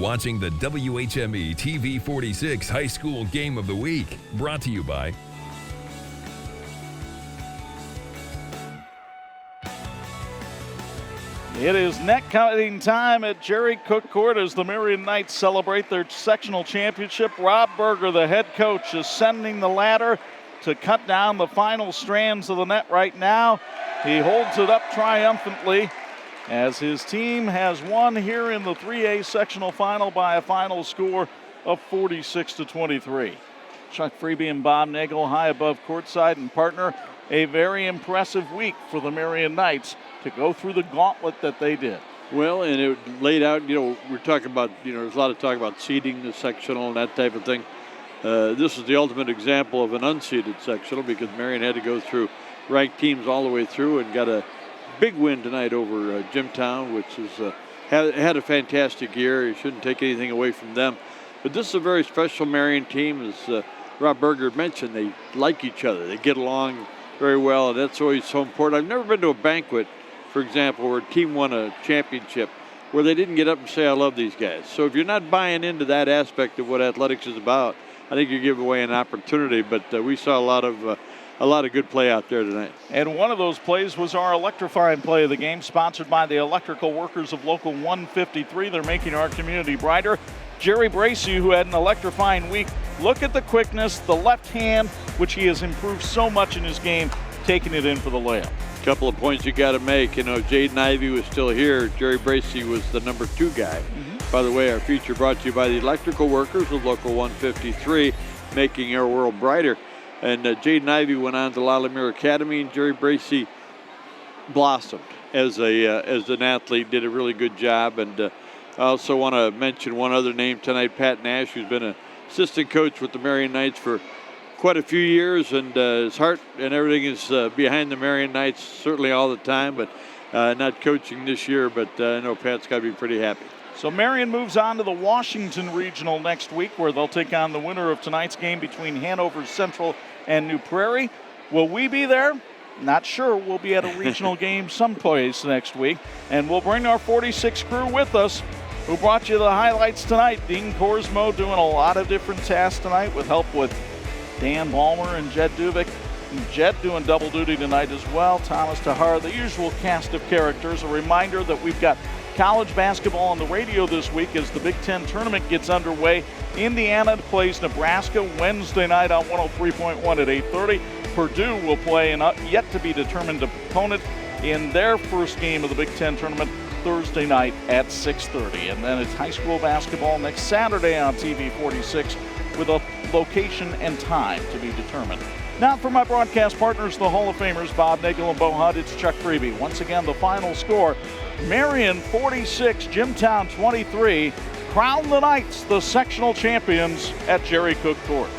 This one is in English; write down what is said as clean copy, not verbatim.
watching the WHME TV 46 High School Game of the Week. Brought to you by It is net counting time at Jerry Cook Court as the Marian Knights celebrate their sectional championship. Rob Berger, the head coach, ascending the ladder to cut down the final strands of the net right now. He holds it up triumphantly as his team has won here in the 3A sectional final by a final score of 46-23. Chuck Freeby and Bob Nagel high above courtside and partner. A very impressive week for the Marian Knights to go through the gauntlet that they did. Well, and it laid out, we're talking about, there's a lot of talk about seeding the sectional and that type of thing. This is the ultimate example of an unseeded sectional because Marian had to go through ranked teams all the way through and got a big win tonight over Jimtown, which is had a fantastic year. You shouldn't take anything away from them. But this is a very special Marian team. As Rob Berger mentioned, they like each other. They get along very well, and that's always so important. I've never been to a banquet, for example, where a team won a championship where they didn't get up and say, I love these guys. So if you're not buying into that aspect of what athletics is about, I think you give away an opportunity. But we saw a lot of good play out there tonight. And one of those plays was our electrifying play of the game, sponsored by the electrical workers of Local 153. They're making our community brighter. Jerry Bracey, who had an electrifying week. Look at the quickness, the left hand, which he has improved so much in his game, taking it in for the layup. Couple of points you got to make. Jaden Ivey was still here. Jerry Bracey was the number 2 guy. By the way, our feature brought to you by the electrical workers of Local 153, making our world brighter. And Jaden Ivey went on to Lalamere Academy, and Jerry Bracey blossomed as an athlete, did a really good job. And I also want to mention one other name tonight, Pat Nash, who's been an assistant coach with the Marian Knights for quite a few years, and his heart and everything is behind the Marian Knights certainly all the time, but not coaching this year. But I know Pat's got to be pretty happy. So Marian moves on to the Washington Regional next week, where they'll take on the winner of tonight's game between Hanover Central and New Prairie. Will we be there? Not sure. We'll be at a regional game someplace next week, and we'll bring our 46 crew with us, who brought you the highlights tonight. Dean Korsmo doing a lot of different tasks tonight with help with Dan Balmer and Jed Duvik. And Jed doing double duty tonight as well. Thomas Tahar, the usual cast of characters. A reminder that we've got college basketball on the radio this week as the Big Ten tournament gets underway. Indiana plays Nebraska Wednesday night on 103.1 at 8:30. Purdue will play an yet-to-be-determined opponent in their first game of the Big Ten tournament Thursday night at 6:30. And then it's high school basketball next Saturday on TV 46 with a location and time to be determined. Now for my broadcast partners, the Hall of Famers, Bob Nagel and Bo Hunt, it's Chuck Freeby. Once again, the final score, Marian 46, Jimtown 23. Crown the Knights the sectional champions at Jerry Cook Court.